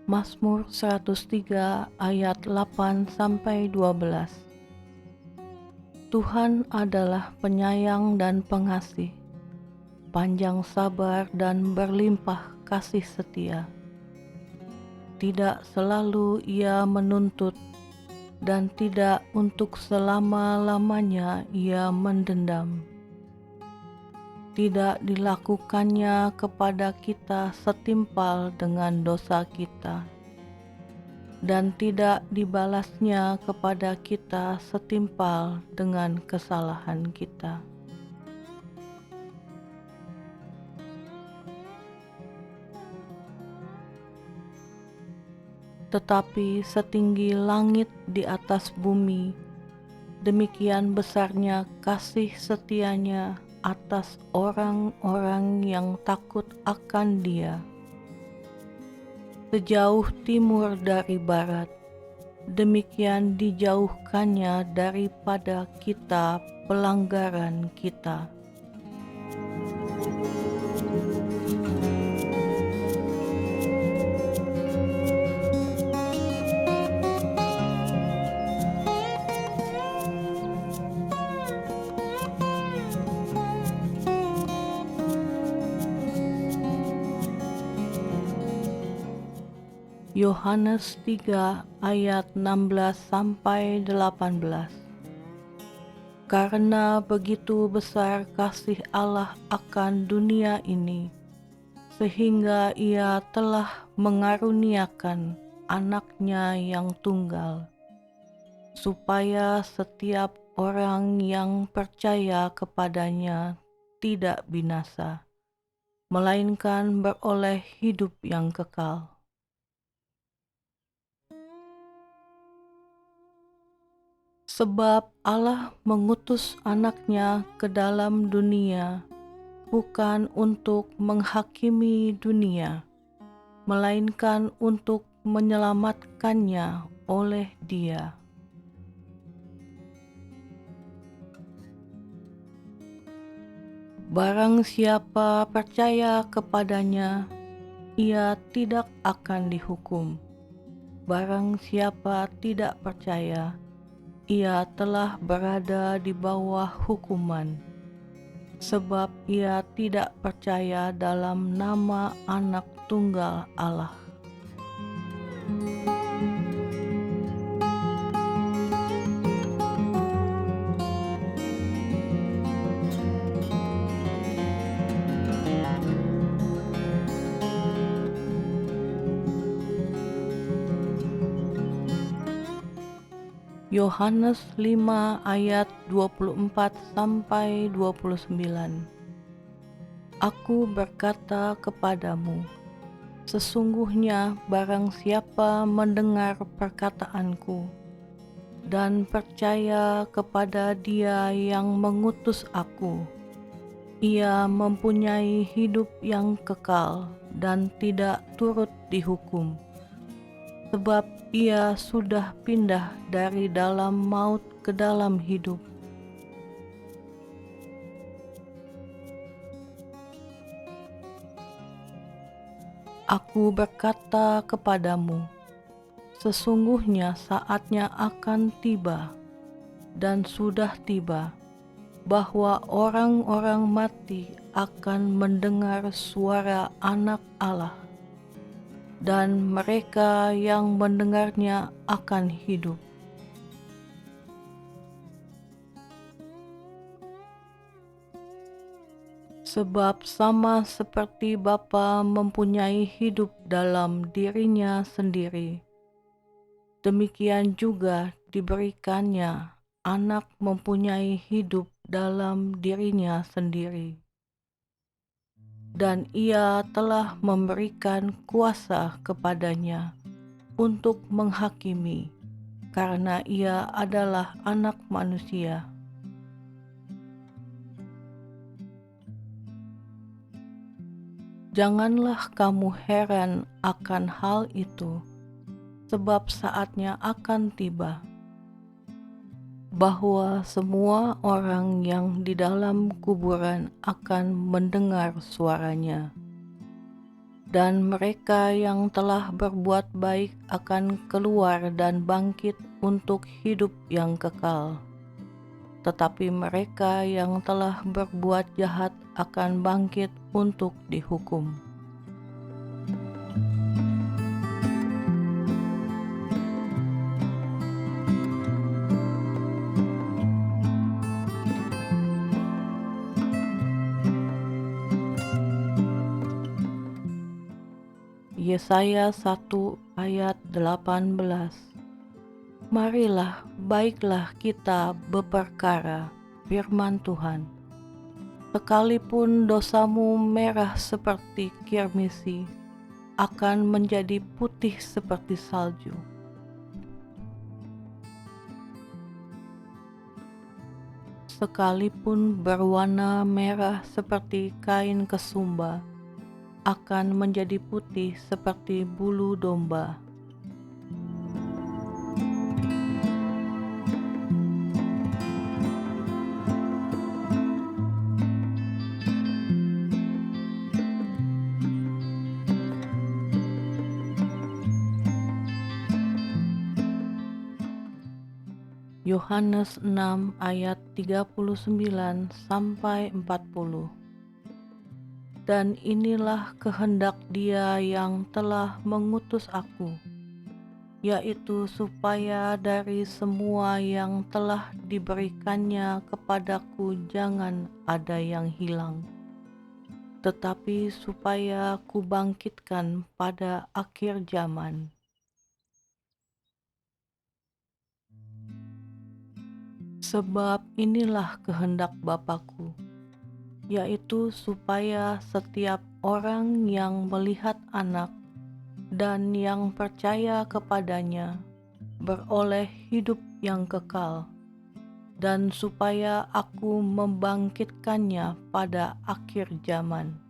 Mazmur 103 ayat 8-12. Tuhan adalah penyayang dan pengasih, panjang sabar dan berlimpah kasih setia. Tidak selalu Ia menuntut, dan tidak untuk selama-lamanya Ia mendendam. Tidak dilakukannya kepada kita setimpal dengan dosa kita, dan tidak dibalasnya kepada kita setimpal dengan kesalahan kita. Tetapi setinggi langit di atas bumi, demikian besarnya kasih setianya atas orang-orang yang takut akan Dia. Sejauh timur dari barat, demikian dijauhkannya daripada kita pelanggaran kita. Yohanes 3 ayat 16-18. Karena begitu besar kasih Allah akan dunia ini, sehingga Ia telah mengaruniakan Anak-Nya yang tunggal, supaya setiap orang yang percaya kepadanya tidak binasa, melainkan beroleh hidup yang kekal. Sebab Allah mengutus Anak-Nya ke dalam dunia, bukan untuk menghakimi dunia, melainkan untuk menyelamatkannya oleh Dia. Barang siapa percaya kepadanya, ia tidak akan dihukum. Barang siapa tidak percaya, ia telah berada di bawah hukuman, sebab ia tidak percaya dalam nama Anak Tunggal Allah. Yohanes 5 ayat 24-29. Aku berkata kepadamu, sesungguhnya barang siapa mendengar perkataanku dan percaya kepada Dia yang mengutus aku, ia mempunyai hidup yang kekal dan tidak turut dihukum, sebab ia sudah pindah dari dalam maut ke dalam hidup. Aku berkata kepadamu, sesungguhnya saatnya akan tiba, dan sudah tiba, bahwa orang-orang mati akan mendengar suara Anak Allah, dan mereka yang mendengarnya akan hidup. Sebab sama seperti Bapa mempunyai hidup dalam dirinya sendiri, demikian juga diberikannya Anak mempunyai hidup dalam dirinya sendiri. Dan Ia telah memberikan kuasa kepadanya untuk menghakimi, karena Ia adalah Anak Manusia. Janganlah kamu heran akan hal itu, sebab saatnya akan tiba, bahwa semua orang yang di dalam kuburan akan mendengar suaranya, dan mereka yang telah berbuat baik akan keluar dan bangkit untuk hidup yang kekal. Tetapi mereka yang telah berbuat jahat akan bangkit untuk dihukum. Yesaya 1 ayat 18. Marilah, baiklah kita berperkara, firman Tuhan. Sekalipun dosamu merah seperti kirmisi, akan menjadi putih seperti salju. Sekalipun berwarna merah seperti kain kesumba, akan menjadi putih seperti bulu domba. Yohanes 6 ayat 39 sampai 40. Dan inilah kehendak Dia yang telah mengutus aku, yaitu supaya dari semua yang telah diberikannya kepadaku jangan ada yang hilang, tetapi supaya kubangkitkan pada akhir zaman. Sebab inilah kehendak Bapa-Ku, yaitu supaya setiap orang yang melihat Anak dan yang percaya kepadanya beroleh hidup yang kekal, dan supaya aku membangkitkannya pada akhir zaman.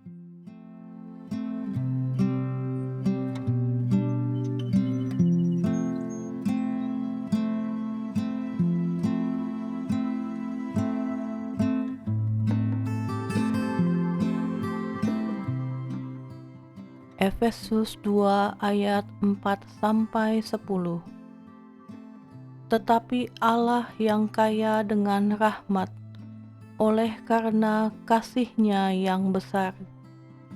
Efesus 2 ayat 4-10. Tetapi Allah yang kaya dengan rahmat, oleh karena kasih-Nya yang besar,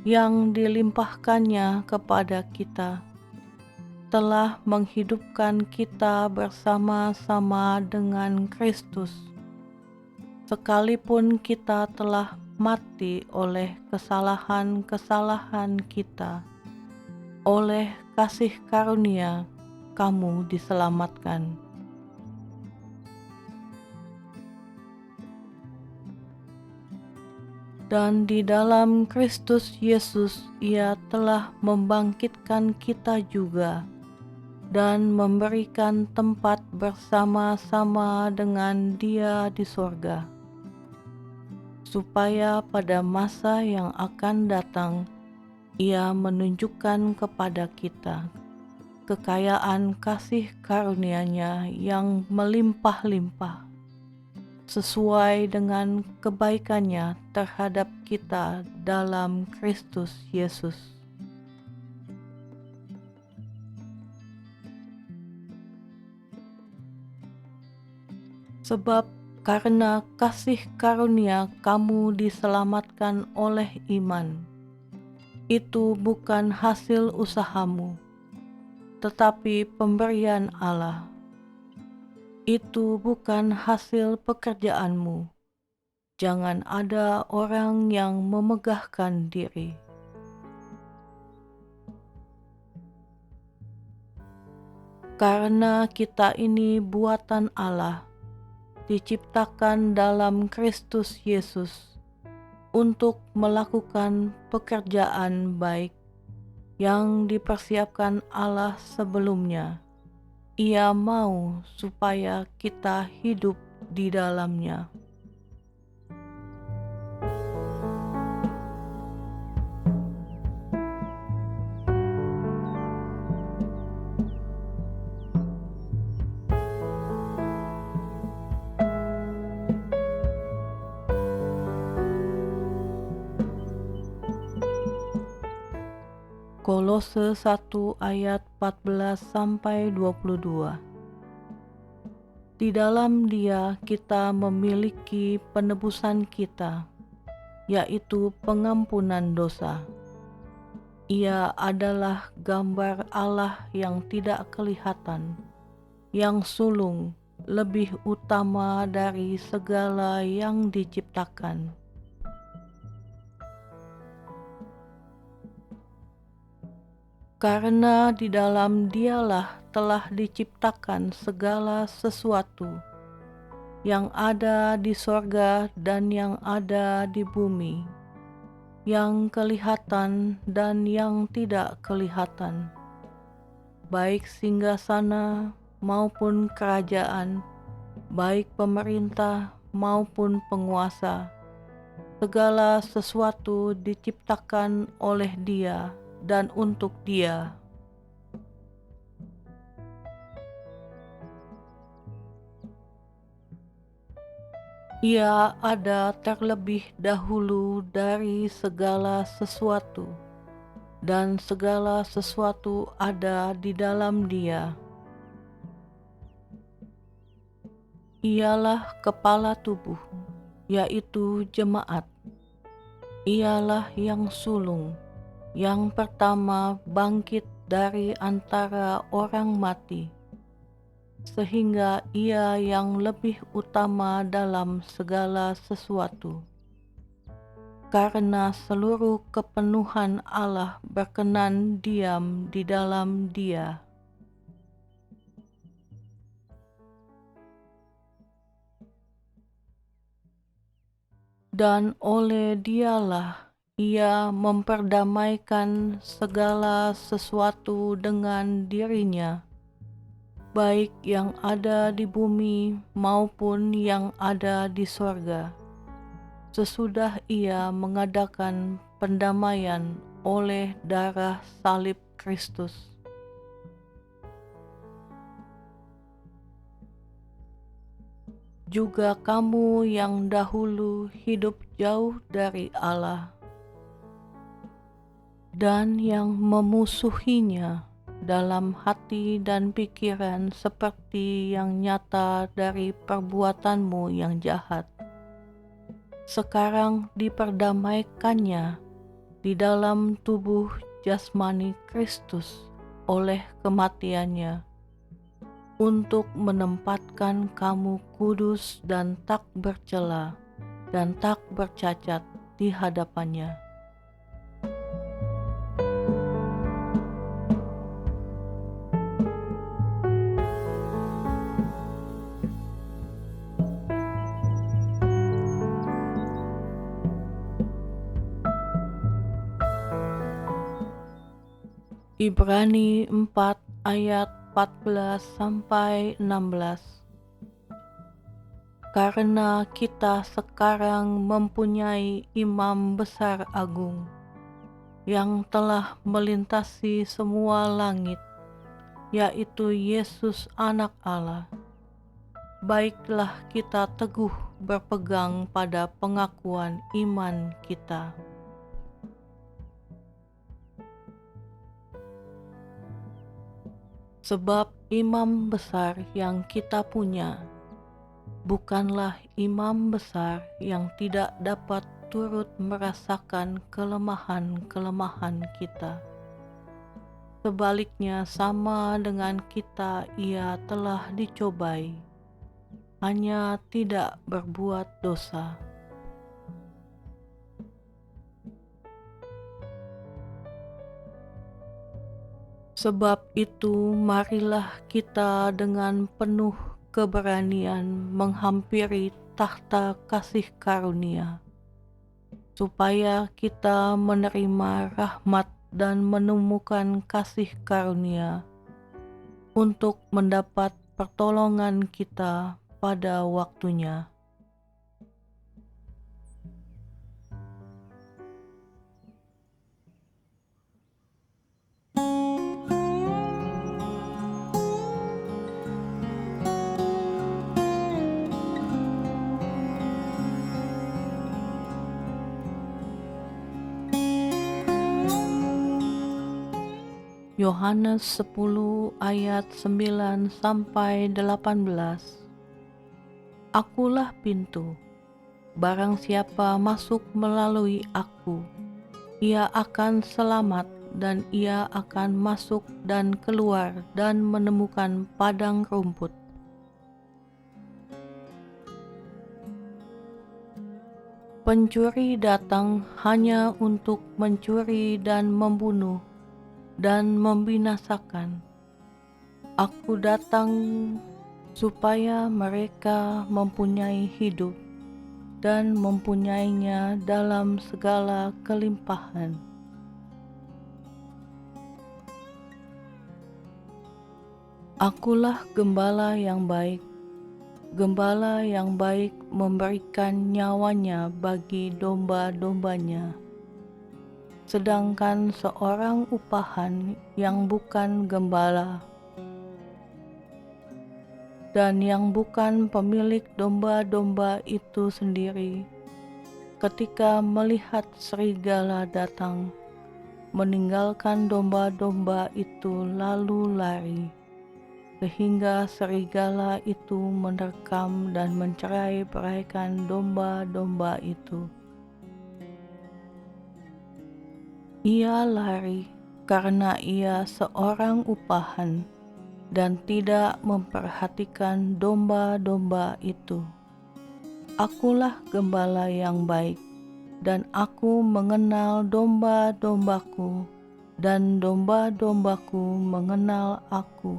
yang dilimpahkannya kepada kita, telah menghidupkan kita bersama-sama dengan Kristus, sekalipun kita telah mati oleh kesalahan-kesalahan kita. Oleh kasih karunia, kamu diselamatkan. Dan di dalam Kristus Yesus Ia telah membangkitkan kita juga, dan memberikan tempat bersama-sama dengan Dia di sorga, supaya pada masa yang akan datang Ia menunjukkan kepada kita kekayaan kasih karunia-Nya yang melimpah-limpah, sesuai dengan kebaikan-Nya terhadap kita dalam Kristus Yesus. Sebab karena kasih karunia kamu diselamatkan oleh iman. Itu bukan hasil usahamu, tetapi pemberian Allah. Itu bukan hasil pekerjaanmu. Jangan ada orang yang memegahkan diri. Karena kita ini buatan Allah, diciptakan dalam Kristus Yesus untuk melakukan pekerjaan baik yang dipersiapkan Allah sebelumnya. Ia mau supaya kita hidup di dalamnya. Kolose 1 ayat 14-22. Di dalam Dia kita memiliki penebusan kita, yaitu pengampunan dosa. Ia adalah gambar Allah yang tidak kelihatan, yang sulung, lebih utama dari segala yang diciptakan. Karena di dalam Dialah telah diciptakan segala sesuatu, yang ada di sorga dan yang ada di bumi, yang kelihatan dan yang tidak kelihatan, baik singgasana maupun kerajaan, baik pemerintah maupun penguasa. Segala sesuatu diciptakan oleh Dia dan untuk Dia. Ia ada terlebih dahulu dari segala sesuatu, dan segala sesuatu ada di dalam Dia. Ialah kepala tubuh, yaitu jemaat. Ialah yang sulung, yang pertama bangkit dari antara orang mati, sehingga Ia yang lebih utama dalam segala sesuatu. Karena seluruh kepenuhan Allah berkenan diam di dalam Dia. Dan oleh Dialah Ia memperdamaikan segala sesuatu dengan dirinya, baik yang ada di bumi maupun yang ada di sorga, sesudah Ia mengadakan pendamaian oleh darah salib Kristus. Juga kamu yang dahulu hidup jauh dari Allah dan yang memusuhinya dalam hati dan pikiran seperti yang nyata dari perbuatanmu yang jahat, sekarang diperdamaikannya di dalam tubuh jasmani Kristus oleh kematiannya, untuk menempatkan kamu kudus dan tak bercela dan tak bercacat di hadapannya. Ibrani 4 ayat 14-16. Karena kita sekarang mempunyai imam besar agung, yang telah melintasi semua langit, yaitu Yesus Anak Allah. Baiklah kita teguh berpegang pada pengakuan iman kita. Sebab imam besar yang kita punya bukanlah imam besar yang tidak dapat turut merasakan kelemahan-kelemahan kita. Sebaliknya, sama dengan kita Ia telah dicobai, hanya tidak berbuat dosa. Sebab itu, marilah kita dengan penuh keberanian menghampiri takhta kasih karunia, supaya kita menerima rahmat dan menemukan kasih karunia untuk mendapat pertolongan kita pada waktunya. Yohanes 10 ayat 9 sampai 18. Akulah pintu. Barang siapa masuk melalui aku, ia akan selamat dan ia akan masuk dan keluar dan menemukan padang rumput. Pencuri datang hanya untuk mencuri dan membunuh dan membinasakan. Aku datang supaya mereka mempunyai hidup dan mempunyainya dalam segala kelimpahan. Akulah gembala yang baik. Gembala yang baik memberikan nyawanya bagi domba-dombanya. Sedangkan seorang upahan yang bukan gembala dan yang bukan pemilik domba-domba itu sendiri, ketika melihat serigala datang, meninggalkan domba-domba itu lalu lari, sehingga serigala itu menerkam dan mencerai-beraikan domba-domba itu. Ia lari karena ia seorang upahan dan tidak memperhatikan domba-domba itu. Akulah gembala yang baik, dan aku mengenal domba-dombaku, dan domba-dombaku mengenal aku.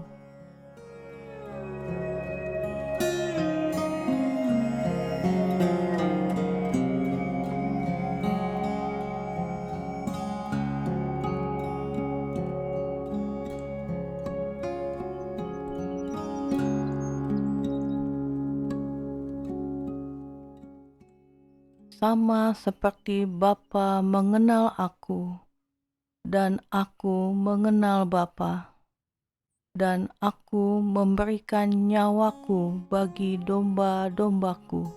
Sama seperti Bapa mengenal aku, dan aku mengenal Bapa, dan aku memberikan nyawaku bagi domba-dombaku.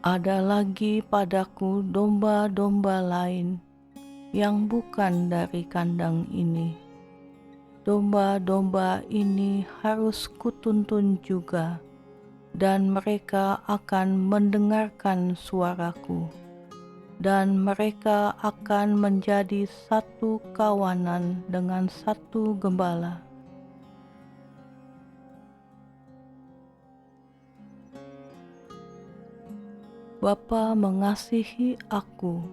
Ada lagi padaku domba-domba lain yang bukan dari kandang ini. Domba-domba ini harus kutuntun juga, dan mereka akan mendengarkan suaraku, dan mereka akan menjadi satu kawanan dengan satu gembala. Bapa mengasihi aku,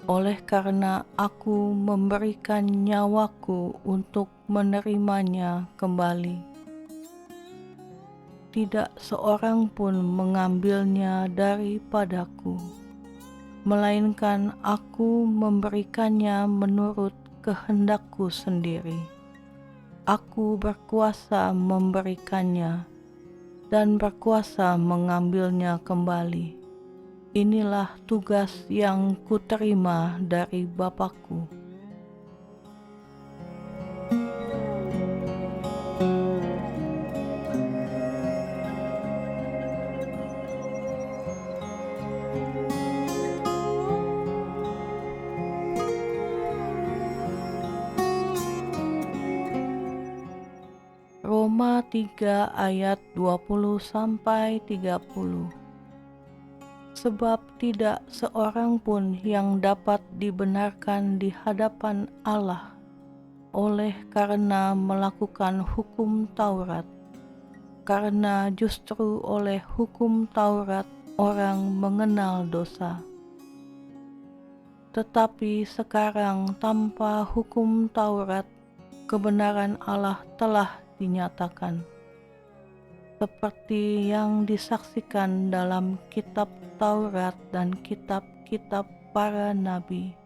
oleh karena aku memberikan nyawaku untuk menerimanya kembali. Tidak seorang pun mengambilnya daripadaku, melainkan aku memberikannya menurut kehendakku sendiri. Aku berkuasa memberikannya dan berkuasa mengambilnya kembali. Inilah tugas yang kuterima dari Bapa-Ku. Roma 3 ayat 20-30. Sebab tidak seorang pun yang dapat dibenarkan di hadapan Allah oleh karena melakukan hukum Taurat, karena justru oleh hukum Taurat orang mengenal dosa. Tetapi sekarang tanpa hukum Taurat, kebenaran Allah telah dinyatakan, seperti yang disaksikan dalam kitab Taurat dan kitab-kitab para nabi.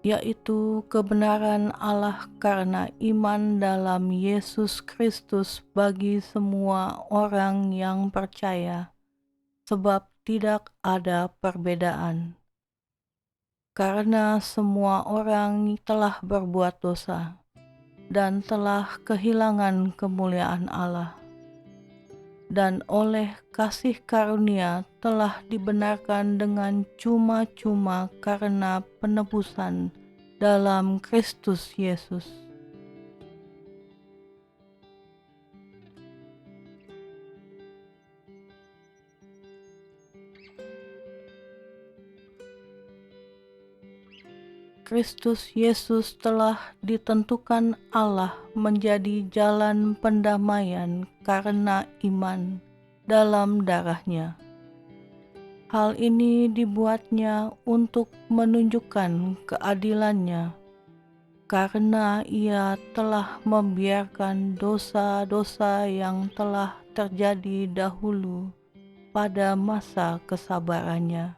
Yaitu kebenaran Allah karena iman dalam Yesus Kristus bagi semua orang yang percaya, sebab tidak ada perbedaan. Karena semua orang telah berbuat dosa dan telah kehilangan kemuliaan Allah, dan oleh kasih karunia telah dibenarkan dengan cuma-cuma karena penebusan dalam Kristus Yesus. Kristus Yesus telah ditentukan Allah menjadi jalan pendamaian karena iman dalam darah-Nya. Hal ini dibuatnya untuk menunjukkan keadilan-Nya, karena Ia telah membiarkan dosa-dosa yang telah terjadi dahulu pada masa kesabarannya.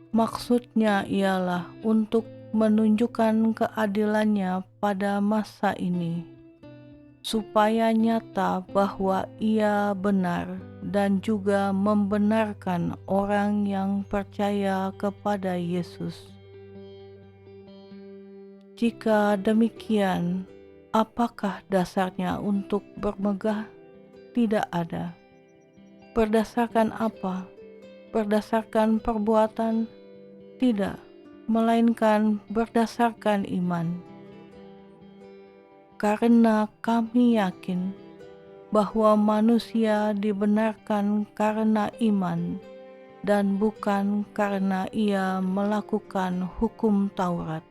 Maksudnya ialah untuk menunjukkan keadilannya pada masa ini, supaya nyata bahwa Ia benar dan juga membenarkan orang yang percaya kepada Yesus. Jika demikian, apakah dasarnya untuk bermegah? Tidak ada. Berdasarkan apa? Berdasarkan perbuatan? Tidak, melainkan berdasarkan iman. Karena kami yakin bahwa manusia dibenarkan karena iman dan bukan karena ia melakukan hukum Taurat.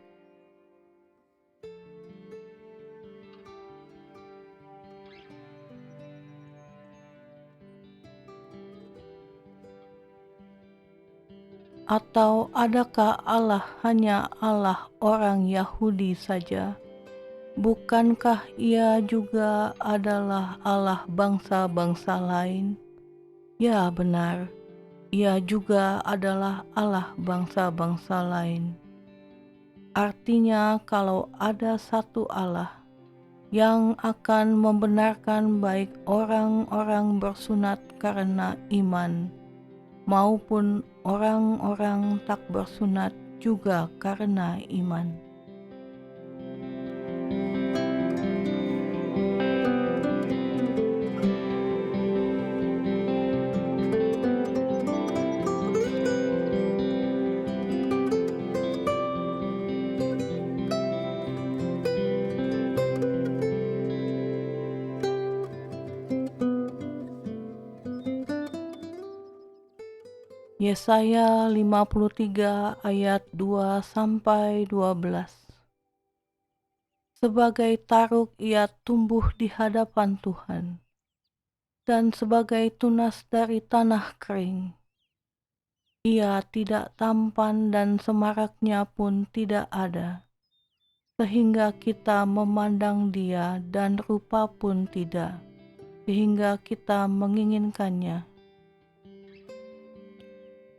Atau adakah Allah hanya Allah orang Yahudi saja? Bukankah Ia juga adalah Allah bangsa-bangsa lain? Ya, benar. Ia juga adalah Allah bangsa-bangsa lain. Artinya, kalau ada satu Allah yang akan membenarkan baik orang-orang bersunat karena iman maupun orang-orang tak bersunat juga karena iman. Yesaya 53 ayat 2-12. Sebagai taruk ia tumbuh di hadapan Tuhan, dan sebagai tunas dari tanah kering. Ia tidak tampan dan semaraknya pun tidak ada, sehingga kita memandang dia, dan rupa pun tidak, sehingga kita menginginkannya.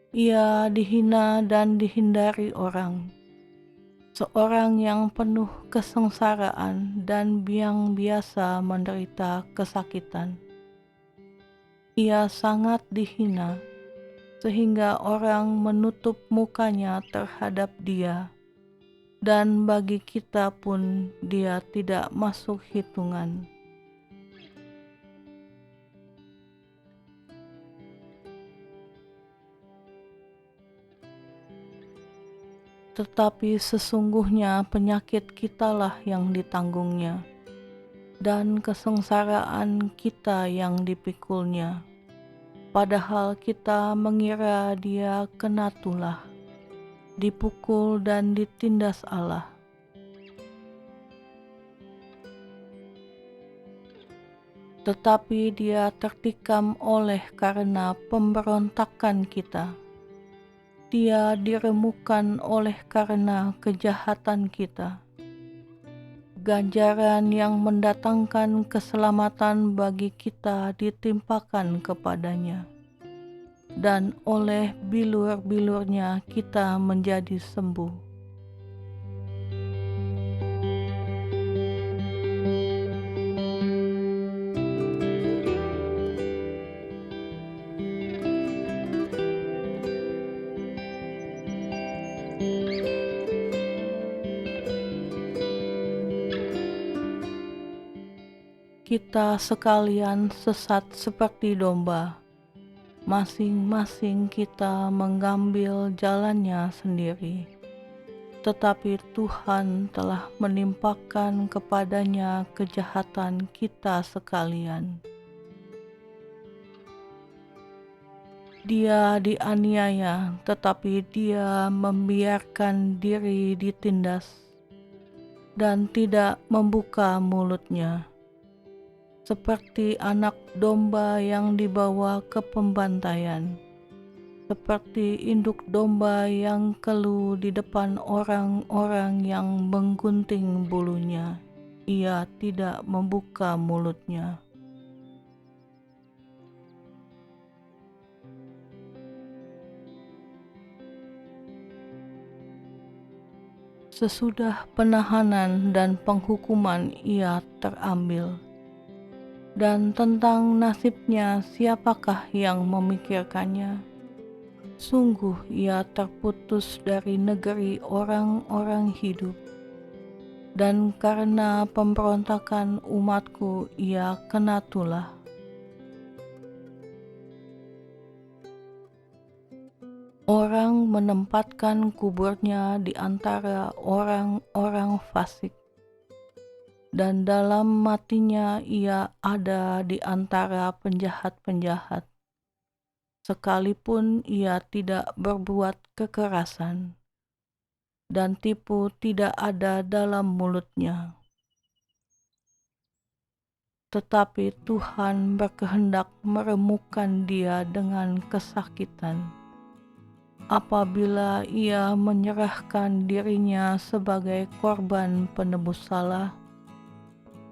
Ia dihina dan dihindari orang, seorang yang penuh kesengsaraan dan yang biasa menderita kesakitan. Ia sangat dihina, sehingga orang menutup mukanya terhadap dia, dan bagi kita pun dia tidak masuk hitungan. Tetapi sesungguhnya penyakit kitalah yang ditanggungnya, dan kesengsaraan kita yang dipikulnya. Padahal kita mengira dia kena tulah, dipukul dan ditindas Allah. Tetapi dia tertikam oleh karena pemberontakan kita. Dia diremukkan oleh karena kejahatan kita. Ganjaran yang mendatangkan keselamatan bagi kita ditimpakan kepadanya, dan oleh bilur-bilurnya kita menjadi sembuh. kita sekalian sesat seperti domba. Masing-masing kita mengambil jalannya sendiri. Tetapi Tuhan telah menimpakan kepadanya kejahatan kita sekalian. Dia dianiaya, tetapi dia membiarkan diri ditindas dan tidak membuka mulutnya. Seperti anak domba yang dibawa ke pembantaian, seperti induk domba yang keluh di depan orang-orang yang menggunting bulunya, ia tidak membuka mulutnya. Sesudah penahanan dan penghukuman ia terambil. Dan tentang nasibnya siapakah yang memikirkannya? Sungguh ia terputus dari negeri orang-orang hidup, dan karena pemberontakan umatku ia kena tulah. Orang menempatkan kuburnya di antara orang-orang fasik, dan dalam matinya ia ada di antara penjahat-penjahat. Sekalipun ia tidak berbuat kekerasan, dan tipu tidak ada dalam mulutnya. Tetapi Tuhan berkehendak meremukkan dia dengan kesakitan, apabila ia menyerahkan dirinya sebagai korban penebus salah.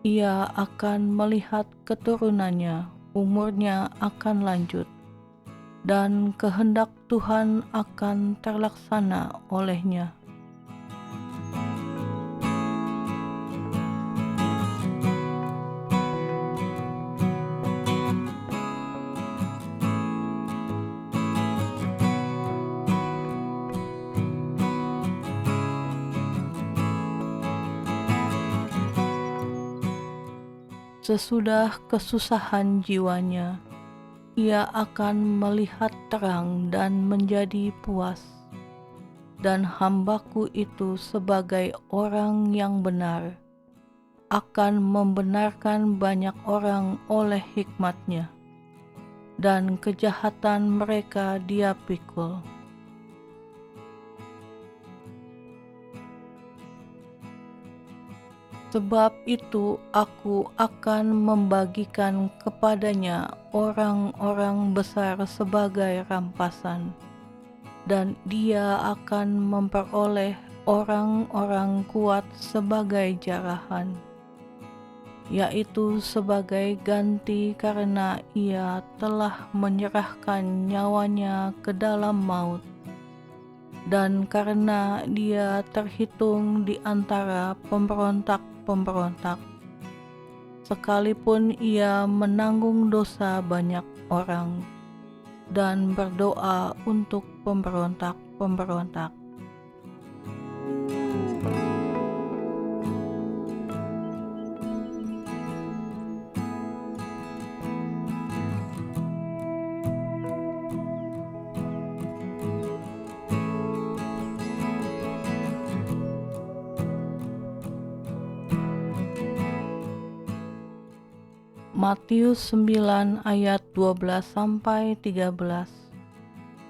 Ia akan melihat keturunannya, umurnya akan lanjut, dan kehendak Tuhan akan terlaksana olehnya. Sesudah kesusahan jiwanya, ia akan melihat terang dan menjadi puas. Dan hambaku itu sebagai orang yang benar, akan membenarkan banyak orang oleh hikmatnya, dan kejahatan mereka dia pikul. Sebab itu aku akan membagikan kepadanya orang-orang besar sebagai rampasan, dan dia akan memperoleh orang-orang kuat sebagai jarahan, yaitu sebagai ganti karena ia telah menyerahkan nyawanya ke dalam maut, dan karena dia terhitung di antara pemberontak-pemberontak, sekalipun ia menanggung dosa banyak orang, dan berdoa untuk pemberontak-pemberontak. Matius 9 ayat 12-13.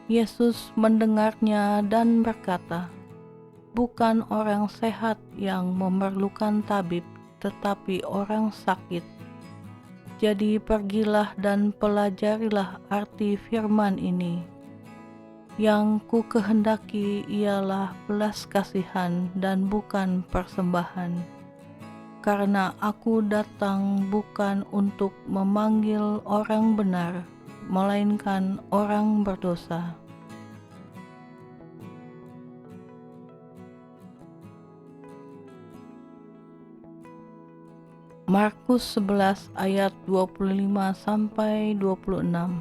Yesus mendengarnya dan berkata, "Bukan orang sehat yang memerlukan tabib, tetapi orang sakit. Jadi pergilah dan pelajarilah arti firman ini. Yang ku kehendaki ialah belas kasihan dan bukan persembahan. Karena aku datang bukan untuk memanggil orang benar, melainkan orang berdosa." Markus 11 ayat 25-26.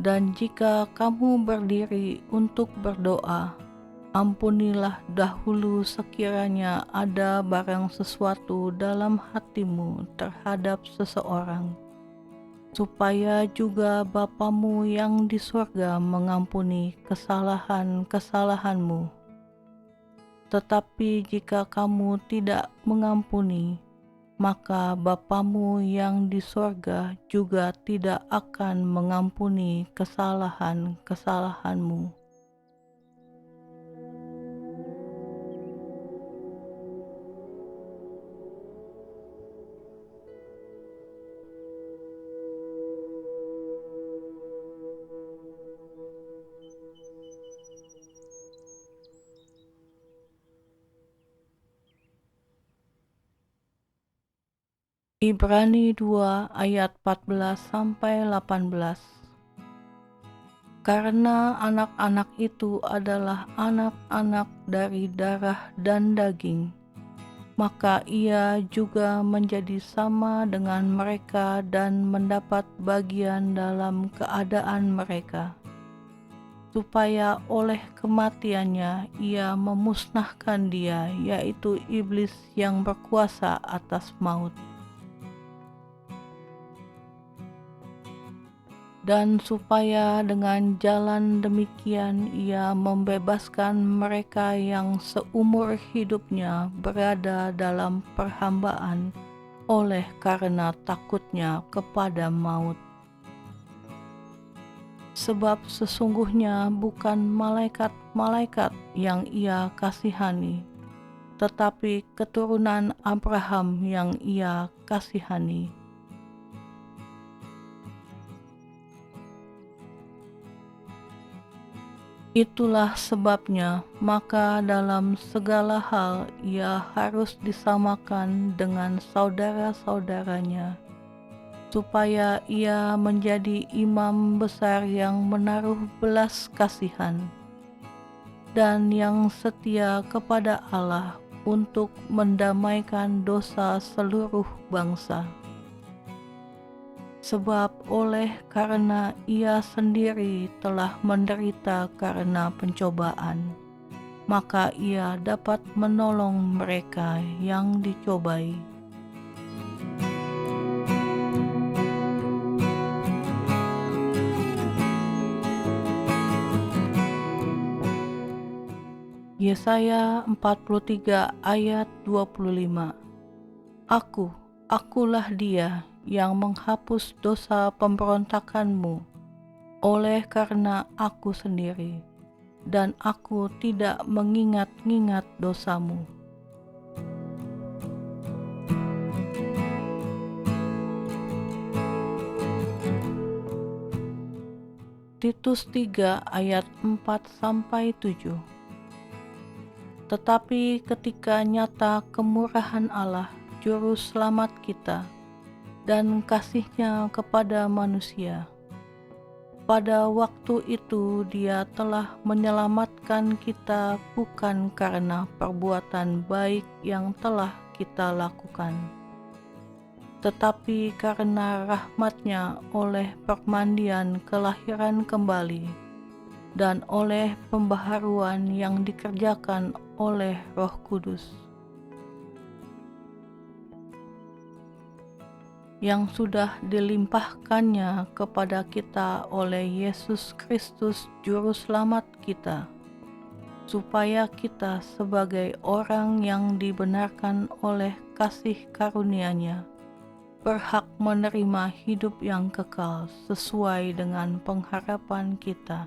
Dan jika kamu berdiri untuk berdoa, Ampunilah dahulu sekiranya ada barang sesuatu dalam hatimu terhadap seseorang, supaya juga Bapamu yang di surga mengampuni kesalahan-kesalahanmu. Tetapi jika kamu tidak mengampuni, maka Bapamu yang di surga juga tidak akan mengampuni kesalahan-kesalahanmu. Ibrani 2 ayat 14-18. Karena anak-anak itu adalah anak-anak dari darah dan daging, maka ia juga menjadi sama dengan mereka dan mendapat bagian dalam keadaan mereka, supaya oleh kematiannya ia memusnahkan dia, yaitu iblis yang berkuasa atas maut, dan supaya dengan jalan demikian ia membebaskan mereka yang seumur hidupnya berada dalam perhambaan oleh karena takutnya kepada maut. Sebab sesungguhnya bukan malaikat-malaikat yang ia kasihani, tetapi keturunan Abraham yang ia kasihani. Itulah sebabnya, maka dalam segala hal ia harus disamakan dengan saudara-saudaranya, supaya ia menjadi imam besar yang menaruh belas kasihan, dan yang setia kepada Allah untuk mendamaikan dosa seluruh bangsa. Sebab oleh karena ia sendiri telah menderita karena pencobaan, maka ia dapat menolong mereka yang dicobai. Yesaya 43 ayat 25. Akulah dia yang menghapus dosa pemberontakanmu oleh karena aku sendiri, dan aku tidak mengingat-ingat dosamu. Titus 3 ayat 4-7. Tetapi ketika nyata kemurahan Allah, Juru Selamat kita, dan kasih-Nya kepada manusia, pada waktu itu Dia telah menyelamatkan kita bukan karena perbuatan baik yang telah kita lakukan, tetapi karena rahmat-Nya oleh permandian kelahiran kembali dan oleh pembaharuan yang dikerjakan oleh Roh Kudus, yang sudah dilimpahkannya kepada kita oleh Yesus Kristus Juru Selamat kita, supaya kita sebagai orang yang dibenarkan oleh kasih karunia-Nya berhak menerima hidup yang kekal sesuai dengan pengharapan kita.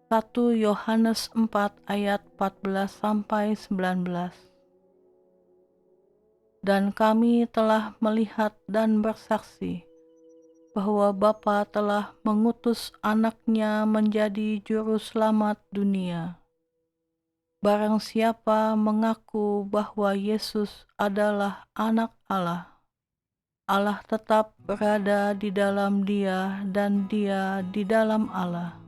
Satu Yohanes 4 ayat 14-19. Dan kami telah melihat dan bersaksi bahwa Bapa telah mengutus Anak-Nya menjadi Juru Selamat dunia. Barang siapa mengaku bahwa Yesus adalah Anak Allah, Allah tetap berada di dalam Dia dan Dia di dalam Allah.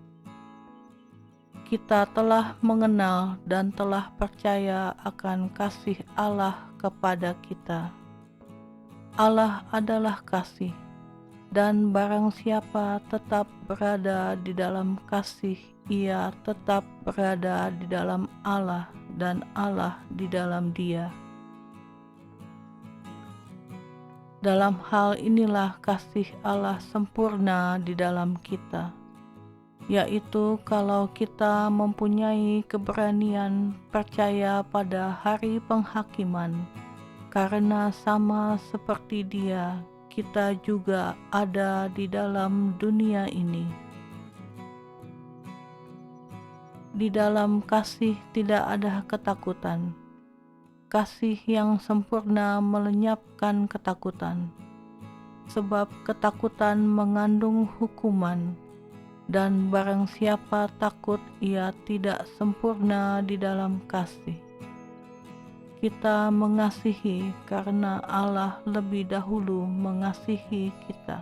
kita telah mengenal dan telah percaya akan kasih Allah kepada kita. Allah adalah kasih, dan barang siapa tetap berada di dalam kasih, ia tetap berada di dalam Allah dan Allah di dalam dia. Dalam hal inilah kasih Allah sempurna di dalam kita, yaitu kalau kita mempunyai keberanian percaya pada hari penghakiman, karena sama seperti Dia, kita juga ada di dalam dunia ini. Di dalam kasih tidak ada ketakutan. Kasih yang sempurna melenyapkan ketakutan, sebab ketakutan mengandung hukuman, dan barang siapa takut ia tidak sempurna di dalam kasih. Kita mengasihi karena Allah lebih dahulu mengasihi kita.